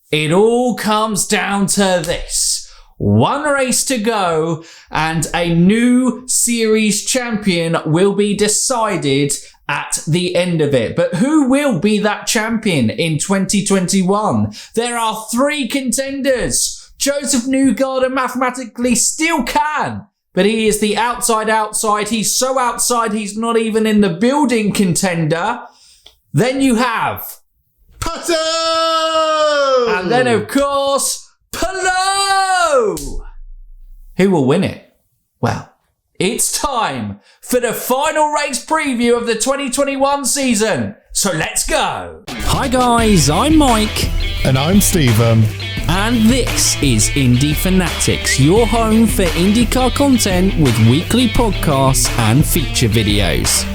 it all comes down to this. One race to go and a new series champion will be decided at the end of it. But who will be that champion in 2021? There are 3 contenders. Josef Newgarden mathematically still can, but he is the outside. He's so outside he's not even in the building contender. Then you have Pato! And then, of course, Palou! Who will win it? Well, it's time for the final race preview of the 2021 season. So let's go. Hi guys, I'm Mike. And I'm Stephen. And this is Indy Fanatics, your home for IndyCar content with weekly podcasts and feature videos.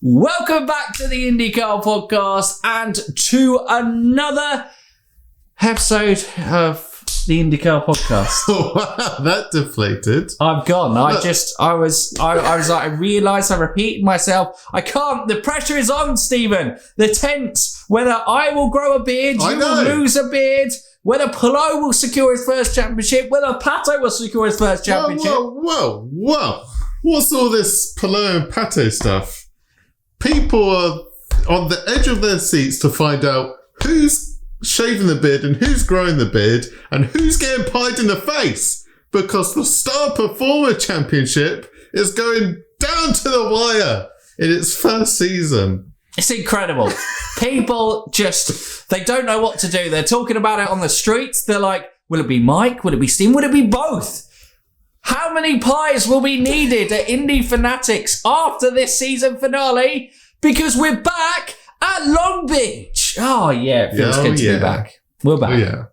Welcome back to the IndyCar Podcast and to another episode of the IndyCar Podcast. Wow, that deflated. I'm gone. I realised I repeated myself. I can't. The pressure is on, Stephen. The tense. Whether I will grow a beard, you will lose a beard. Whether Palou will secure his first championship, whether Pato will secure his first championship. Whoa. What's all this Palou and Pato stuff? People are on the edge of their seats to find out who's shaving the beard and who's growing the beard and who's getting pied in the face, because the Star Performer Championship is going down to the wire in its first season. It's incredible. People they don't know what to do. They're talking about it on the streets. They're like, will it be Mike? Will it be Steve? Will it be both? How many pies will be needed at Indy Fanatics after this season finale? Because we're back at Long Beach. Oh, yeah, it feels good to be back. We're back. Oh, yeah.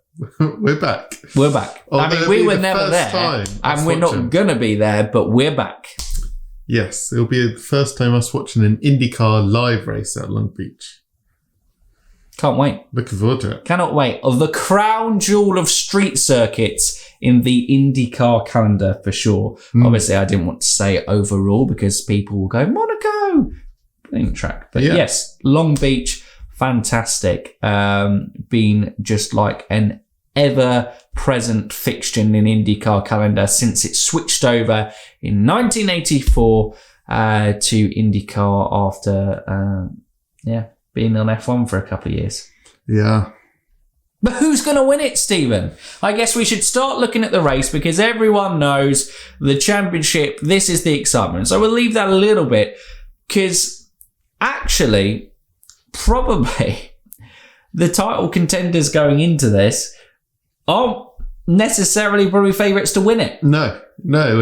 We're back. We're back. I mean, we were never there, and we're not going to be there, but we're back. Yes, it'll be the first time us watching an IndyCar live race at Long Beach. Can't wait. Looking forward to it. Cannot wait. Of the crown jewel of street circuits in the IndyCar calendar, for sure. Obviously, I didn't want to say overall because people will go, Monaco! Track. But yes, Long Beach, fantastic. Been just like an ever-present fixture in IndyCar calendar since it switched over in 1984 to IndyCar after being on F1 for a couple of years. Yeah. But who's going to win it, Stephen? I guess we should start looking at the race because everyone knows the championship. This is the excitement. So we'll leave that a little bit because actually, probably the title contenders going into this aren't necessarily probably favourites to win it. No,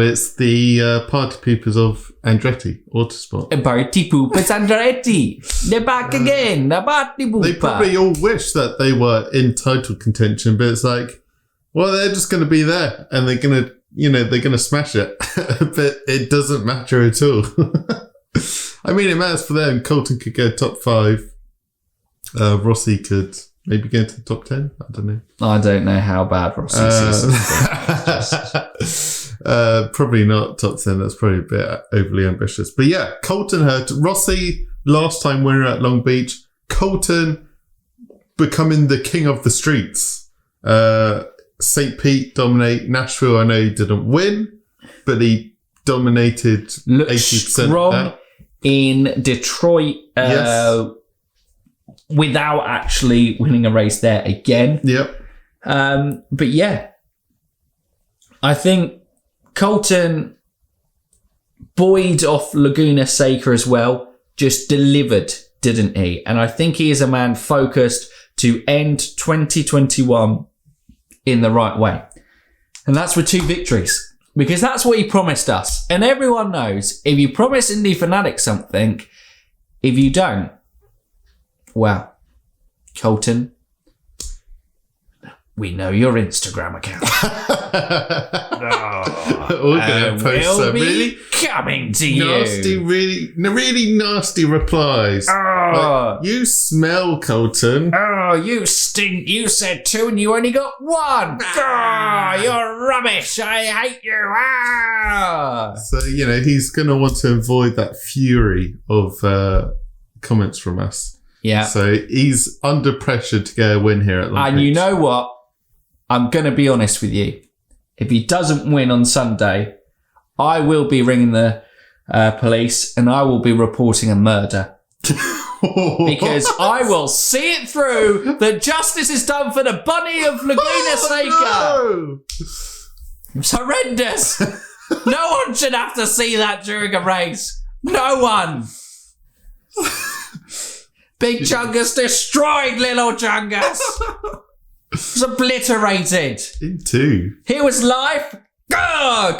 it's the party poopers of Andretti Autosport. Party poopers Andretti. They're back again. The party pooper. They probably all wish that they were in title contention, but it's like, well, they're just going to be there and they're going to smash it. But it doesn't matter at all. I mean, it matters for them. Colton could go top 5. Rossi could maybe get into the top 10. I don't know. I don't know how bad Rossi's season is. Probably not top 10. That's probably a bit overly ambitious. But yeah, Colton hurt. Rossi, last time winner at Long Beach. Colton becoming the king of the streets. St. Pete dominate. Nashville, I know he didn't win, but he dominated 80% strong of that. In Detroit. Yes. Without actually winning a race there again. Yep. But yeah, I think Colton buoyed off Laguna Seca as well, just delivered, didn't he? And I think he is a man focused to end 2021 in the right way. And that's with 2 victories. Because that's what he promised us. And everyone knows, if you promise Indy Fanatics something, if you don't, well, Colton, we know your Instagram account. We're going to post some really coming to you. Really nasty replies. Like, you smell, Colton. Oh, you stink. You said 2 and you only got 1. You're rubbish. I hate you. So, he's going to want to avoid that fury of comments from us. Yeah. So he's under pressure to get a win here at Long And Beach. you know what? I'm going to be honest with you. If he doesn't win on Sunday, I will be ringing the police and I will be reporting a murder. Because I will see it through that justice is done for the bunny of Laguna Seca. No! It's horrendous. No one should have to see that during a race. No one. Big Chungus destroyed little Chungus. It's obliterated. In two. Here was life.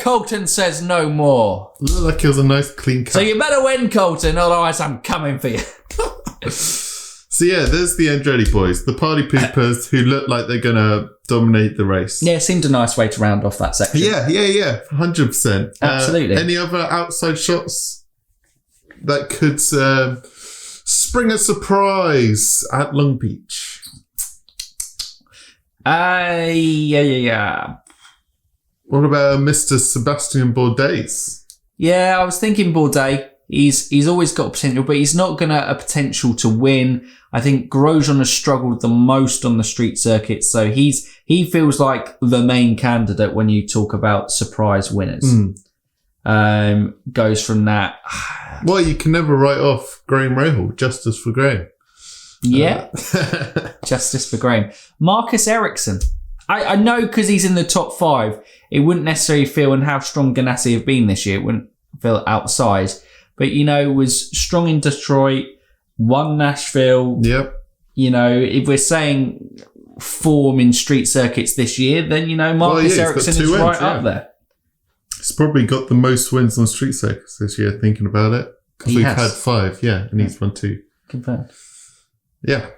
Colton says no more. Looked like it was a nice clean cut. So you better win, Colton, otherwise I'm coming for you. So yeah, there's the Andretti boys, the party poopers who look like they're going to dominate the race. Yeah, it seemed a nice way to round off that section. Yeah, 100%. Absolutely. Any other outside shots that could spring a surprise at Long Beach? Yeah. What about Mr. Sebastian Bourdais? Yeah, I was thinking Bourdais. He's always got potential, but he's not going to have a potential to win. I think Grosjean has struggled the most on the street circuit, so he feels like the main candidate when you talk about surprise winners. Goes from that. Well, you can never write off Graham Rahal. Justice for Graham. Yeah. Justice for Graham. Marcus Ericsson. I know because he's in the top 5, it wouldn't necessarily feel, and how strong Ganassi have been this year, it wouldn't feel outside. But, was strong in Detroit, won Nashville. Yep. If we're saying form in street circuits this year, then, Marcus Ericsson is right up there. He's probably got the most wins on street circuits this year, thinking about it. Because we've had 5, and he's won 2. Confirmed. Yeah.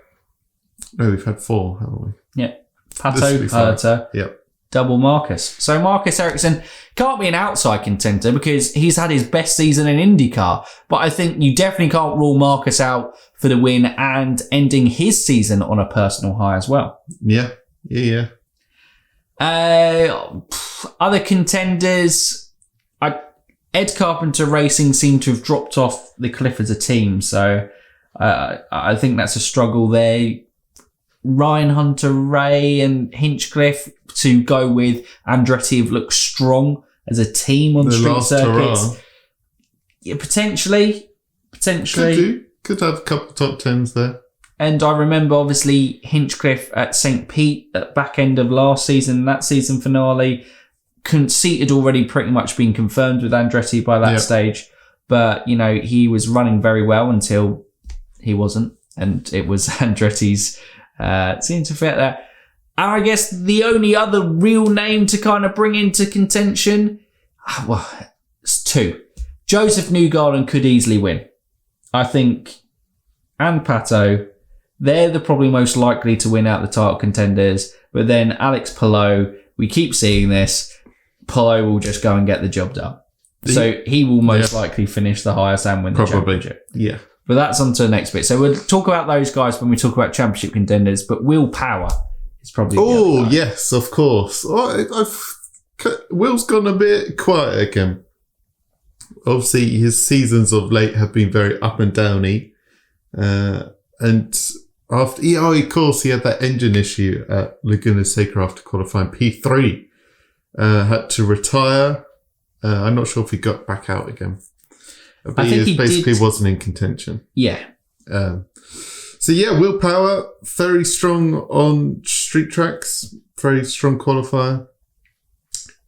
No, we've had 4, haven't we? Yeah. Pato, Yep. Double Marcus. So Marcus Ericsson can't be an outside contender because he's had his best season in IndyCar. But I think you definitely can't rule Marcus out for the win and ending his season on a personal high as well. Yeah. Other contenders, Ed Carpenter Racing seemed to have dropped off the cliff as a team. So I think that's a struggle there. Ryan Hunter-Ray and Hinchcliffe to go with Andretti have looked strong as a team on street circuits. Hurrah. Yeah, potentially. Could have a couple of top 10s there. And I remember, obviously, Hinchcliffe at St. Pete at back end of last season, that season finale, conceit had already pretty much been confirmed with Andretti by that stage. But, he was running very well until he wasn't. And it was Andretti's seemed to fit there. And I guess the only other real name to kind of bring into contention, well, it's 2. Josef Newgarden could easily win. I think, and Pato, they're the probably most likely to win out the title contenders. But then Alex Palou, we keep seeing this, Palou will just go and get the job done. So he will most likely finish the highest and win the championship. Yeah. But that's on to the next bit. So we'll talk about those guys when we talk about championship contenders. But Will Power is probably the other guy. Yes, of course. Will's gone a bit quiet again. Obviously, his seasons of late have been very up and downy. And after, of course, he had that engine issue at Laguna Seca after qualifying P3. Had to retire. I'm not sure if he got back out again. But he basically wasn't in contention. Yeah. So Will Power, very strong on street tracks, very strong qualifier.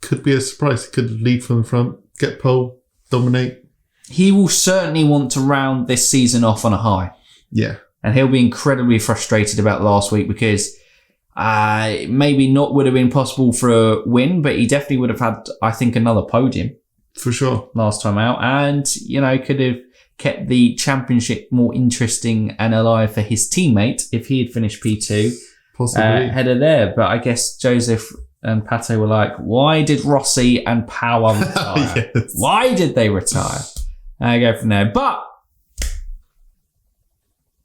Could be a surprise. He could lead from the front, get pole, dominate. He will certainly want to round this season off on a high. Yeah. And he'll be incredibly frustrated about last week because maybe not would have been possible for a win, but he definitely would have had, I think, another podium. For sure. Last time out. And, could have kept the championship more interesting and alive for his teammate if he had finished P2. Possibly. Ahead of there. But I guess Joseph and Pato were like, why did Rossi and Power retire? Yes. Why did they retire? I go from there. But,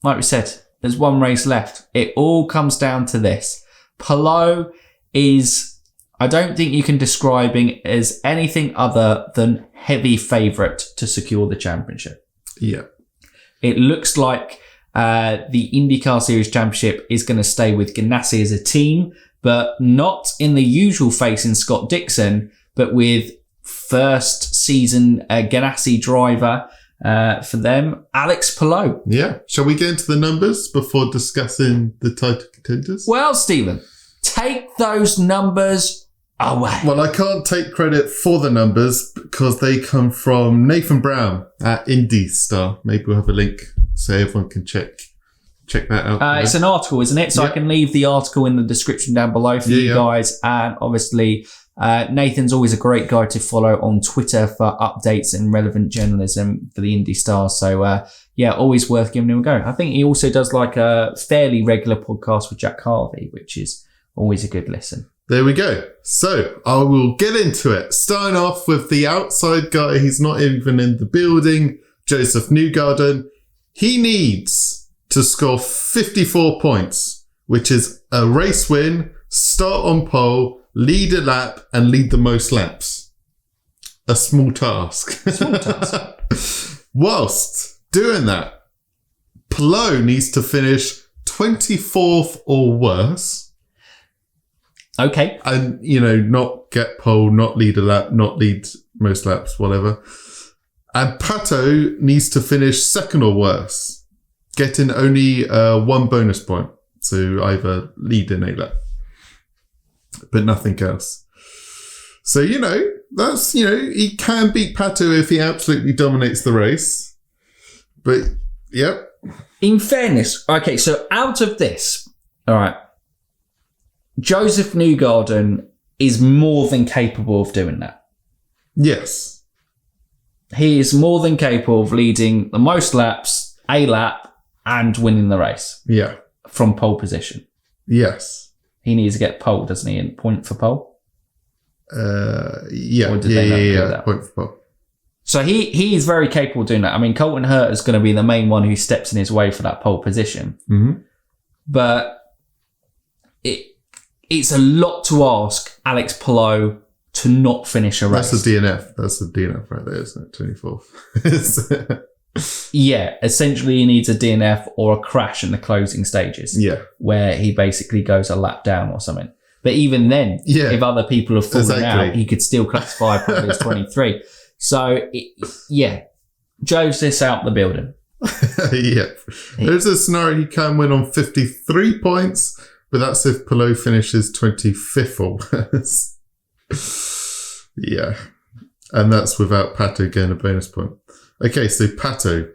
like we said, there's one race left. It all comes down to this. Palou is... I don't think you can describe him as anything other than heavy favourite to secure the championship. Yeah. It looks like the IndyCar Series Championship is going to stay with Ganassi as a team, but not in the usual face in Scott Dixon, but with first season Ganassi driver for them, Alex Palou. Yeah. Shall we get into the numbers before discussing the title contenders? Well, Stephen, take those numbers away. Well, I can't take credit for the numbers because they come from Nathan Brown at IndyStar. Maybe we'll have a link so everyone can check that out. It's an article, isn't it? So I can leave the article in the description down below for you guys. And obviously, Nathan's always a great guy to follow on Twitter for updates and relevant journalism for the Indy Stars. So, always worth giving him a go. I think he also does like a fairly regular podcast with Jack Harvey, which is always a good listen. There we go. So I will get into it. Starting off with the outside guy. He's not even in the building. Josef Newgarden. He needs to score 54 points, which is a race win, start on pole, lead a lap, and lead the most laps. A small task. Whilst doing that, Palou needs to finish 24th or worse. Okay. And, not get pole, not lead a lap, not lead most laps, whatever. And Pato needs to finish second or worse, getting only 1 bonus point to either lead in a lap, but nothing else. So, that's, he can beat Pato if he absolutely dominates the race. But, yep. In fairness, okay, so out of this, all right, Josef Newgarden is more than capable of doing that. Yes. He is more than capable of leading the most laps, a lap, and winning the race. Yeah. From pole position. Yes. He needs to get pole, doesn't he? And point for pole? Yeah. Or did they not do that? Point for pole. So he is very capable of doing that. I mean, Colton Herta is going to be the main one who steps in his way for that pole position. Mm-hmm. But it's a lot to ask Alex Palou to not finish a race. That's the DNF. That's the DNF right there, isn't it? 24th. Yeah, essentially he needs a DNF or a crash in the closing stages. Yeah. Where he basically goes a lap down or something. But even then, if other people have fallen out, he could still classify probably as 23. So, Joseph's out the building. Yeah. There's a scenario he can win on 53 points, but that's if Palou finishes 25th or worse. Yeah. And that's without Pato getting a bonus point. Okay, so Pato.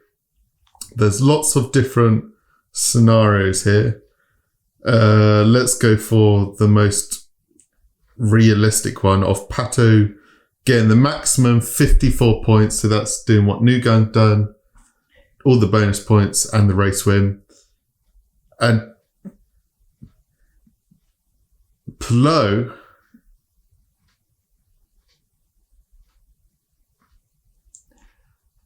There's lots of different scenarios here. Let's go for the most realistic one of Pato getting the maximum 54 points. So that's doing what Newgarden done. All the bonus points and the race win. And Palou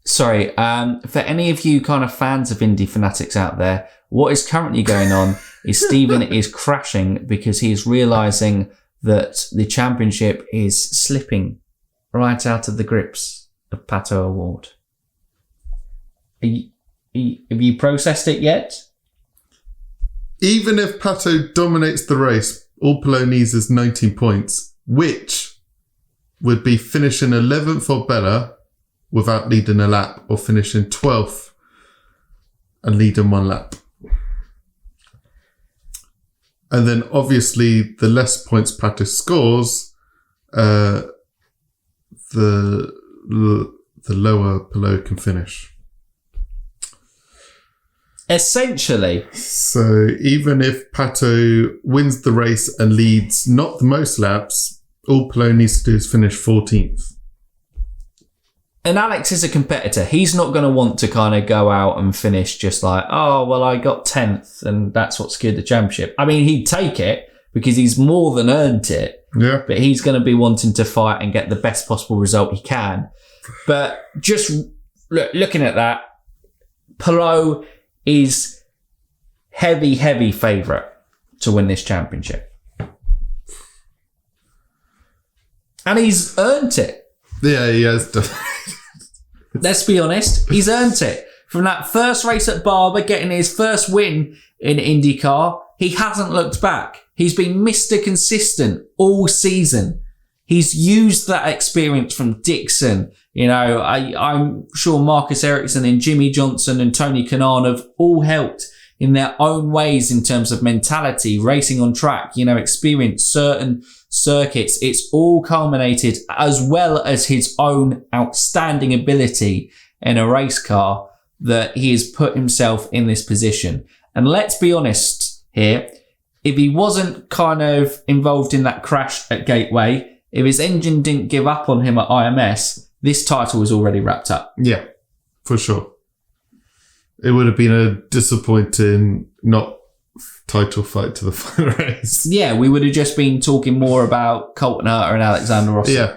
Sorry, for any of you kind of fans of Indy Fanatics out there, what is currently going on is Stephen is crashing because he is realising that the championship is slipping right out of the grips of Pato O'Ward. Have you processed it yet? Even if Pato dominates the race, all Palou needs is 19 points, which would be finishing 11th or better without leading a lap, or finishing 12th and leading 1 lap. And then obviously the less points Pato scores, the lower Palou can finish. Essentially. So even if Pato wins the race and leads not the most laps, all Palou needs to do is finish 14th. And Alex is a competitor. He's not going to want to kind of go out and finish just like, oh, well, I got 10th and that's what secured the championship. I mean, he'd take it because he's more than earned it. Yeah. But he's going to be wanting to fight and get the best possible result he can. But just looking at that, Palou is heavy favourite to win this championship. And he's earned it. Yeah, he has done. Let's be honest, he's earned it. From that first race at Barber, getting his first win in IndyCar, he hasn't looked back. He's been Mr. Consistent all season. He's used that experience from Dixon. You know, I'm sure Marcus Ericsson and Jimmy Johnson and Tony Kanaan have all helped in their own ways in terms of mentality, racing on track, you know, experience, certain circuits. It's all culminated, as well as his own outstanding ability in a race car, that he has put himself in this position. And let's be honest here, if he wasn't kind of involved in that crash at Gateway, if his engine didn't give up on him at IMS, this title was already wrapped up. Yeah, for sure. It would have been a disappointing not title fight to the final race. Yeah, we would have just been talking more about Colton Herta and Alexander Rossi. Yeah.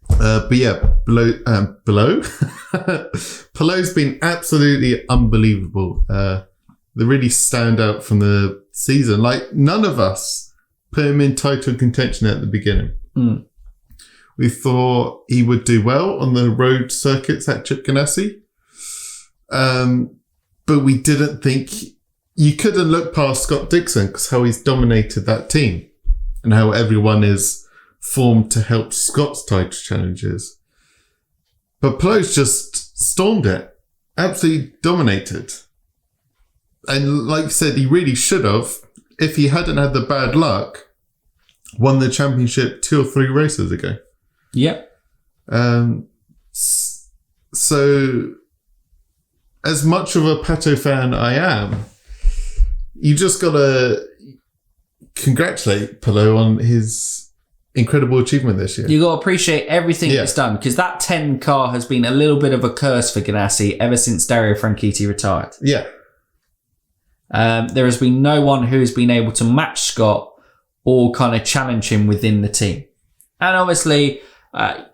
But yeah, Palou. Palou's been absolutely unbelievable. They really stand out from the season. Like, none of us put him in title contention at the beginning. Mm. We thought he would do well on the road circuits at Chip Ganassi. But we didn't think you couldn't look past Scott Dixon because how he's dominated that team and how everyone is formed to help Scott's title challenges. But Palou's just stormed it, absolutely dominated. And like you said, he really should have, if he hadn't had the bad luck, won the championship 2 or 3 races ago. Yep. So, as much of a Pato fan I am, you just got to congratulate Palou on his incredible achievement this year. You got to appreciate everything it's done, because that 10 car has been a little bit of a curse for Ganassi ever since Dario Franchitti retired. Yeah. There has been no one who has been able to match Scott or kind of challenge him within the team. And obviously,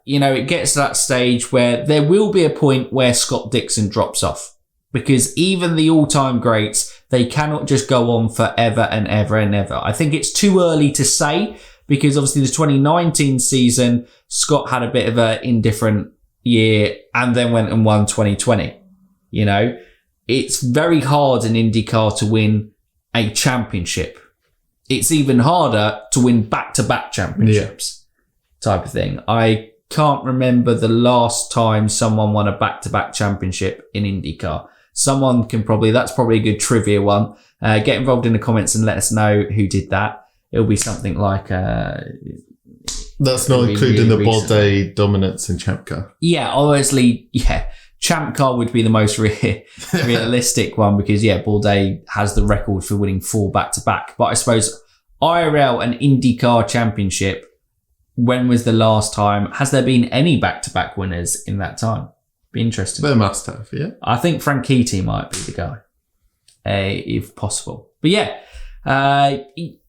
you know, it gets to that stage where there will be a point where Scott Dixon drops off, because even the all-time greats, they cannot just go on forever and ever and ever. I think it's too early to say, because obviously the 2019 season, Scott had a bit of an indifferent year and then went and won 2020. You know, it's very hard in IndyCar to win a championship. It's even harder to win back-to-back championships type of thing. I can't remember the last time someone won a back-to-back championship in IndyCar. Someone can probably, that's probably a good trivia one. Get involved in the comments and let us know who did that. It'll be something like... that's not including the Balde dominance in Champ Car. Yeah, obviously, yeah. Champ Car would be the most realistic one, because, yeah, Balde has the record for winning 4 back-to-back. But I suppose IRL and IndyCar championship, when was the last time? Has there been any back-to-back winners in that time? Be interesting. There must have, yeah. I think Franchitti might be the guy, if possible. But yeah,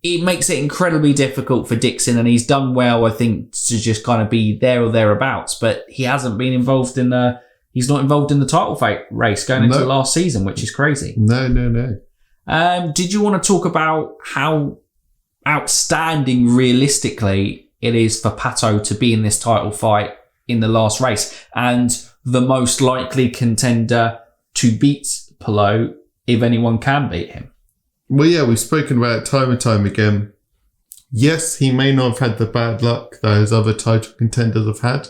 it makes it incredibly difficult for Dixon, and he's done well, I think, to just kind of be there or thereabouts. But he hasn't been involved in he's not involved in the title fight race going into the last season, which is crazy. No. Did you want to talk about how outstanding realistically it is for Pato to be in this title fight in the last race, and the most likely contender to beat Palou, if anyone can beat him? Well, yeah, we've spoken about it time and time again. Yes, he may not have had the bad luck that his other title contenders have had,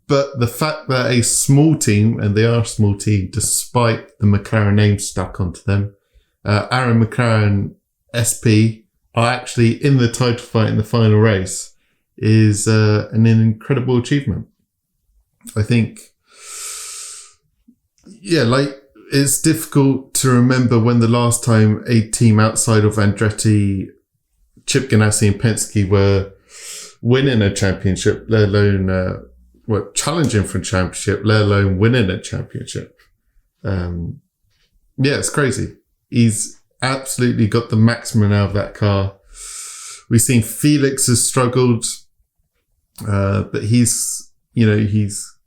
but the fact that a small team, and they are a small team despite the McLaren name stuck onto them, Aaron McLaren SP are actually in the title fight in the final race is an incredible achievement. I think, yeah, like, it's difficult to remember when the last time a team outside of Andretti, Chip Ganassi and Penske were winning a championship, let alone challenging for a championship, let alone winning a championship. Yeah, it's crazy. He's absolutely got the maximum out of that car. We've seen Felix has struggled, but he's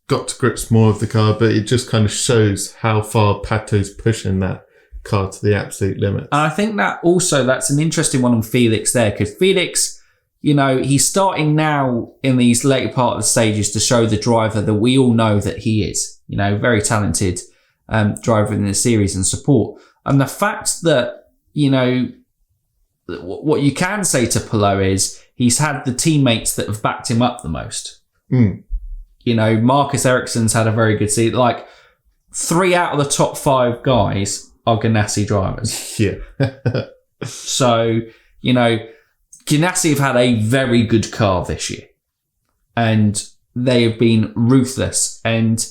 got to grips more of the car, but it just kind of shows how far Pato's pushing that car to the absolute limit. And I think that also, that's an interesting one on Felix there, because Felix, you know, he's starting now in these later part of the stages to show the driver that we all know that he is, you know, very talented. driver in the series and support. And the fact that, what you can say to Palou is he's had the teammates that have backed him up the most. Marcus Ericsson's had a very good season. Like 3 out of the top 5 guys are Ganassi drivers. Yeah. So, Ganassi have had a very good car this year. And they have been ruthless. And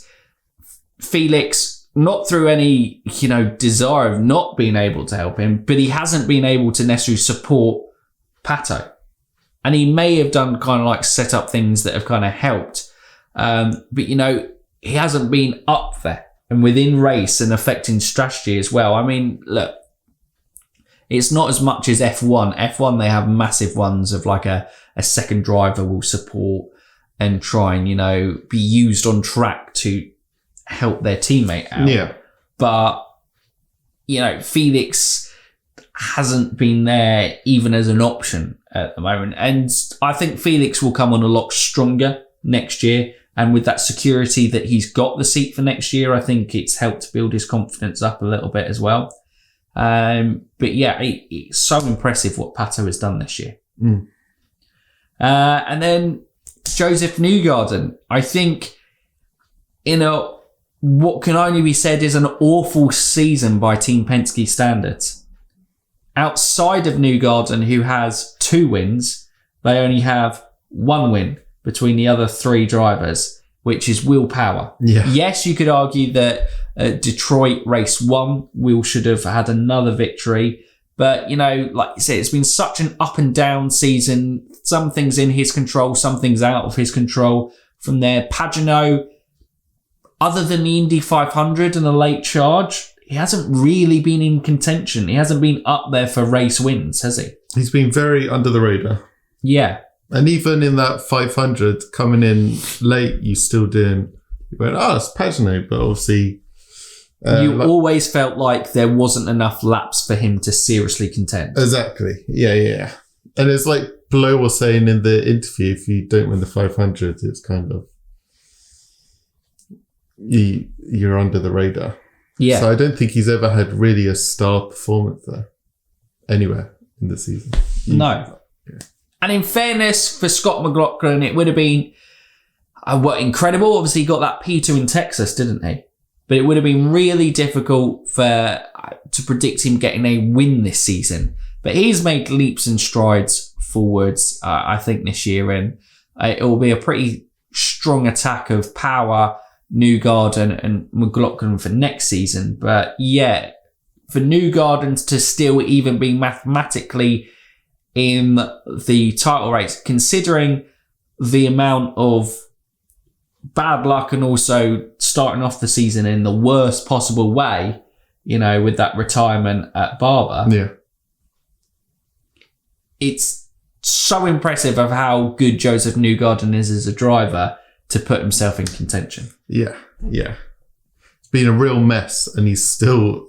Felix, not through any, desire of not being able to help him, but he hasn't been able to necessarily support Pato. And he may have done kind of like set up things that have kind of helped. But, he hasn't been up there and within race and affecting strategy as well. I mean, look, it's not as much as F1. F1, they have massive ones of like a second driver will support and try and, be used on track to help their teammate out. Yeah. But, Felix hasn't been there even as an option at the moment. And I think Felix will come on a lot stronger next year. And with that security that he's got the seat for next year, I think it's helped build his confidence up a little bit as well. But yeah, it's so impressive what Pato has done this year. And then Josef Newgarden, I think in what can only be said is an awful season by Team Penske standards. Outside of Newgarden, who has 2 wins, they only have 1 win between the other 3 drivers, which is willpower. Yeah. Yes, you could argue that Detroit race 1, Will should have had another victory. But, like you said, it's been such an up and down season. Some things in his control, some things out of his control. From there, Pagenaud, other than the Indy 500 and a late charge, he hasn't really been in contention. He hasn't been up there for race wins, has he? He's been very under the radar. Yeah. And even in that 500, coming in late, you went, it's Pagenaud, but obviously... you always felt like there wasn't enough laps for him to seriously contend. Exactly. Yeah. And it's like Palou was saying in the interview, if you don't win the 500, it's kind of... You're under the radar. Yeah. So I don't think he's ever had really a star performance there. Anywhere in the season. No. Yeah. And in fairness for Scott McLaughlin, it would have been incredible. Obviously, he got that P2 in Texas, didn't he? But it would have been really difficult to predict him getting a win this season. But he's made leaps and strides forwards, I think, this year. And it will be a pretty strong attack of Power, Newgarden and McLaughlin for next season. But yeah, for Newgarden to still even be mathematically in the title race, considering the amount of bad luck and also starting off the season in the worst possible way, with that retirement at Barber. Yeah. It's so impressive of how good Josef Newgarden is as a driver to put himself in contention. Yeah. It's been a real mess, and he's still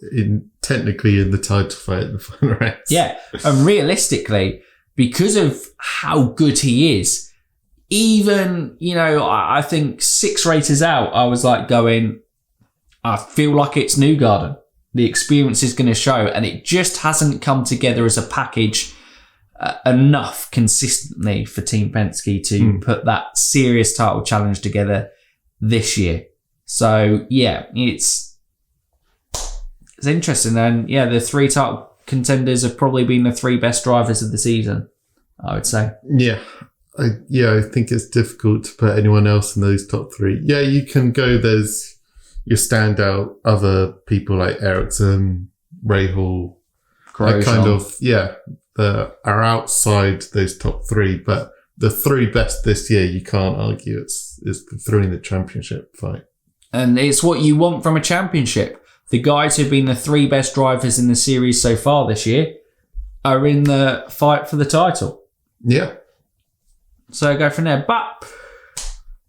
technically in the title fight in the final race. Yeah, and realistically, because of how good he is, even, I think 6 races out, I was like going, I feel like it's Newgarden. The experience is going to show, and it just hasn't come together as a package enough consistently for Team Penske to put that serious title challenge together this year. So, yeah, it's interesting. And, yeah, the 3 title contenders have probably been the 3 best drivers of the season, I would say. Yeah. I think it's difficult to put anyone else in those top 3. Yeah, you can go, there's your standout other people like Ericsson, Rahal, kind of, that are outside those top 3. But the 3 best this year, you can't argue it's the 3 in the championship fight. And it's what you want from a championship. The guys who've been the 3 best drivers in the series so far this year are in the fight for the title. Yeah. So go from there. But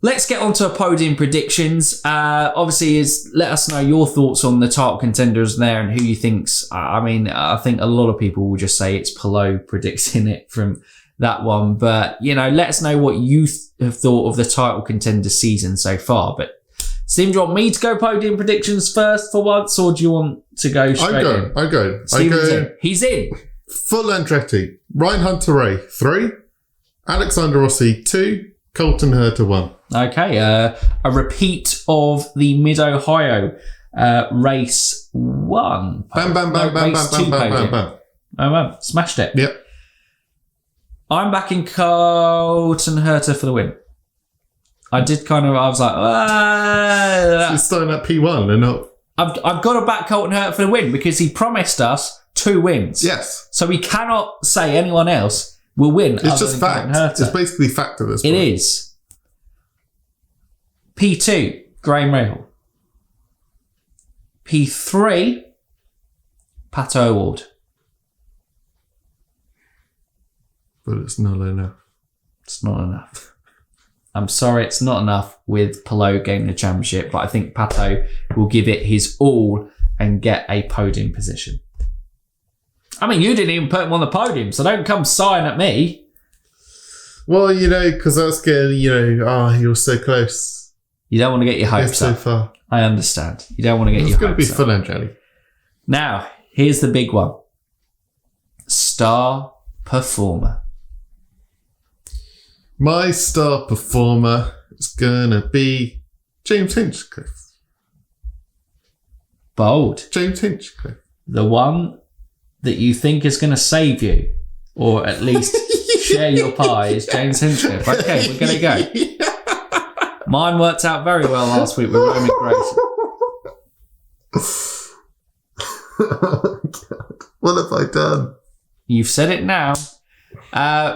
let's get on to podium predictions. Obviously, let us know your thoughts on the title contenders there and who you think's. I think a lot of people will just say it's Palou predicting it from that one. But, let us know what you have thought of the title contender season so far. But Stephen, do you want me to go podium predictions first for once, or do you want to go straight in? I go. Stephen's in. He's in. Full Andretti. Ryan Hunter-Ray, 3. Alexander Rossi, 2. Colton Herta, 1. Okay, a repeat of the Mid-Ohio race 1. Bam, bam, bam, bam, bam, bam, bam, bam. Oh, wow. Smashed it. Yep. I'm backing Colton Herta for the win. I was like, He's starting at P1 and not... I've got to back Colton Herta for the win because he promised us 2 wins. Yes. So we cannot say anyone else will win. It's just fact. It's basically fact at this point. It is. P2, Graham Rahal. P3, Pato O'Ward. But it's not enough. It's not enough. I'm sorry, it's not enough with Palou gaining the championship, but I think Pato will give it his all and get a podium position. I mean, you didn't even put him on the podium, so don't come sighing at me. Well, because that's getting, you're so close. You don't want to get your hopes so up. Far. I understand. You don't want to get your hopes up. It's going to be fun, Angelli. Now, here's the big one. Star performer. My star performer is going to be James Hinchcliffe. Bold. James Hinchcliffe. The one that you think is going to save you, or at least share your pie, is James Hinchcliffe. Okay, we're going to go. Mine worked out very well last week with Roman Grayson. What have I done? You've said it now.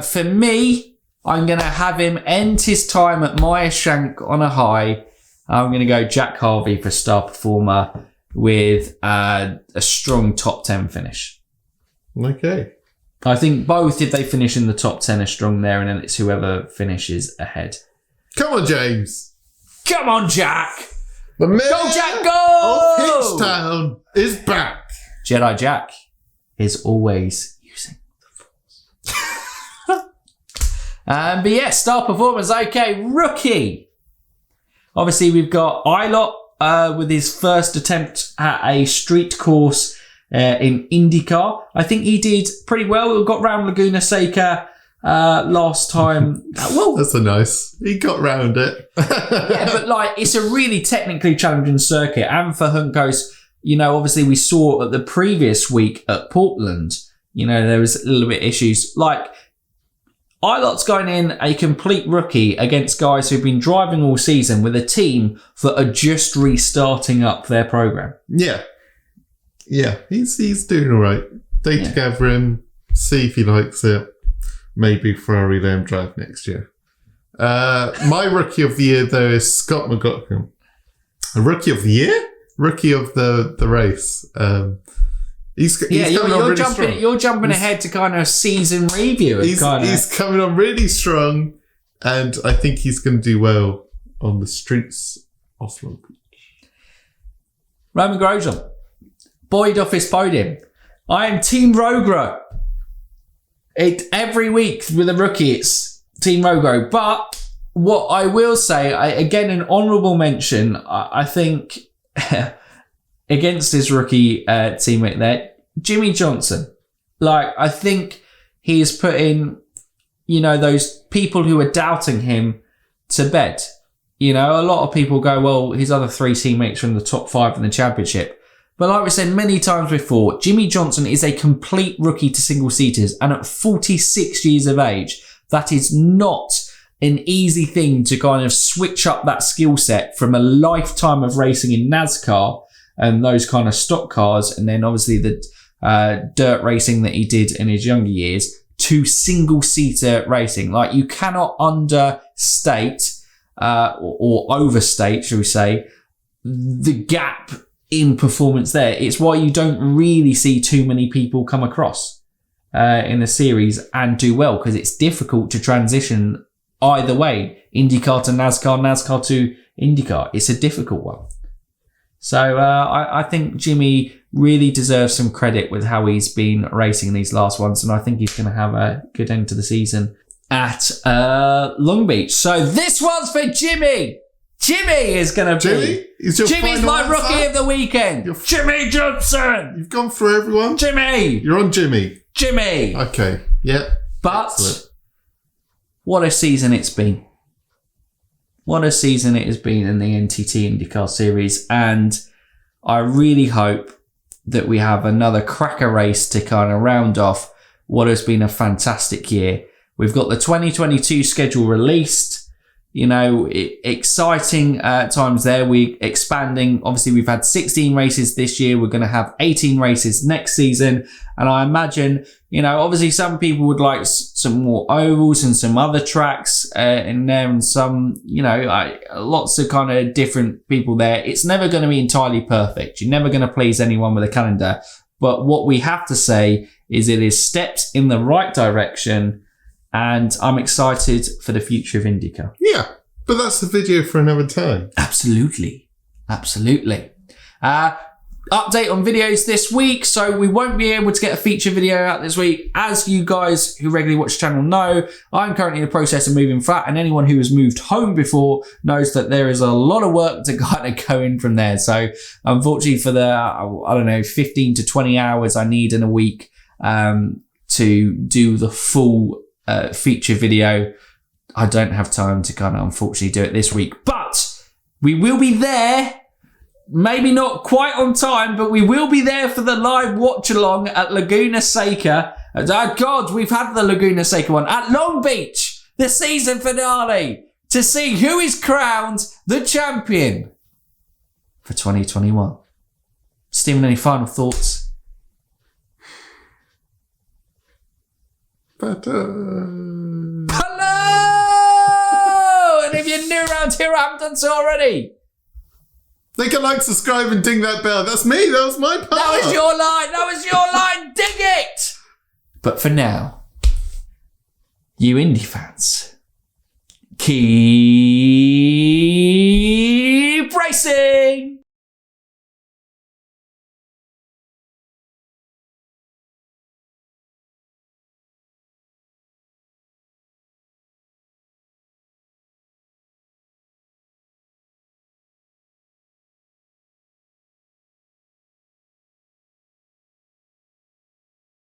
For me, I'm going to have him end his time at Meyershank on a high. I'm going to go Jack Harvey for star performer with a strong top 10 finish. Okay. I think both, if they finish in the top 10, are strong there, and then it's whoever finishes ahead. Come on, James. Come on, Jack. The mayor go, Jack, go! of Hinchtown is back. Jedi Jack is always using the Force. But yeah, star performance. Okay, rookie. Obviously, we've got Ilott with his first attempt at a street course in IndyCar. I think he did pretty well. We got round Laguna Seca last time. Well, that's he got round it. Yeah, but it's a really technically challenging circuit. And for Juncos, obviously we saw at the previous week at Portland, there was a little bit issues. Ilott's going in a complete rookie against guys who've been driving all season with a team that are just restarting up their program. Yeah. Yeah, he's doing all right. Data gather him, see if he likes it. Maybe Ferrari let him drive next year. My rookie of the year, though, is Scott McLaughlin. A rookie of the year? Rookie of the race. You're jumping ahead to kind of season review. He's coming on really strong, and I think he's going to do well on the streets of Long Beach. Roman Grosjean. Boyd off his podium. I am Team Rogro. Every week with a rookie, it's Team Rogro. But what I will say, again, an honourable mention, I think, against his rookie teammate there, Jimmy Johnson. I think he is putting, those people who are doubting him to bed. A lot of people go, well, his other 3 teammates are in the top 5 in the championship. But like we said many times before, Jimmy Johnson is a complete rookie to single-seaters. And at 46 years of age, that is not an easy thing to kind of switch up that skill set from a lifetime of racing in NASCAR and those kind of stock cars, and then obviously the dirt racing that he did in his younger years, to single-seater racing. You cannot understate or overstate, shall we say, the gap in performance there. It's why you don't really see too many people come across in the series and do well, because it's difficult to transition either way, IndyCar to NASCAR, NASCAR to IndyCar. It's a difficult one. So I think Jimmy really deserves some credit with how he's been racing these last ones, and I think he's going to have a good end to the season at Long Beach. So this one's for Jimmy. Jimmy is going to be. Jimmy? Is your Jimmy's final my answer? rookie of the weekend. Jimmy Johnson. You've gone through everyone? Jimmy. You're on Jimmy. Jimmy. Okay. Yep. But Excellent. what a season it's been. What a season it has been in the NTT IndyCar Series. And I really hope that we have another cracker race to kind of round off what has been a fantastic year. We've got the 2022 schedule released. You know, exciting times there. We're expanding. Obviously, we've had 16 races this year. We're going to have 18 races next season. And I imagine, you know, obviously some people would like some more ovals and some other tracks in there and some, you know, lots of kind of different people there. It's never going to be entirely perfect. You're never going to please anyone with a calendar. But what we have to say is it is steps in the right direction. And I'm excited for the future of IndyCar. Yeah, but that's a video for another time. Absolutely. Absolutely. Update on videos this week. So we won't be able to get a feature video out this week. As you guys who regularly watch the channel know, I'm currently in the process of moving flat. And anyone who has moved home before knows that there is a lot of work to kind of go in from there. So unfortunately for the, I don't know, 15 to 20 hours I need in a week to do the full feature video, I don't have time to kind of unfortunately do it this week, but we will be there. Maybe not quite on time, but we will be there for the live watch along at Laguna Seca. God, we've had the Laguna Seca one at Long Beach, the season finale, to see who is crowned the champion for 2021. Stephen, any final thoughts? Pato. Palou! And if you're new around here, I haven't done so already. They can like, subscribe and ding that bell. That's me. That was my part. That was your line. That was your line. Dig it. But for now, you Indy fans, keep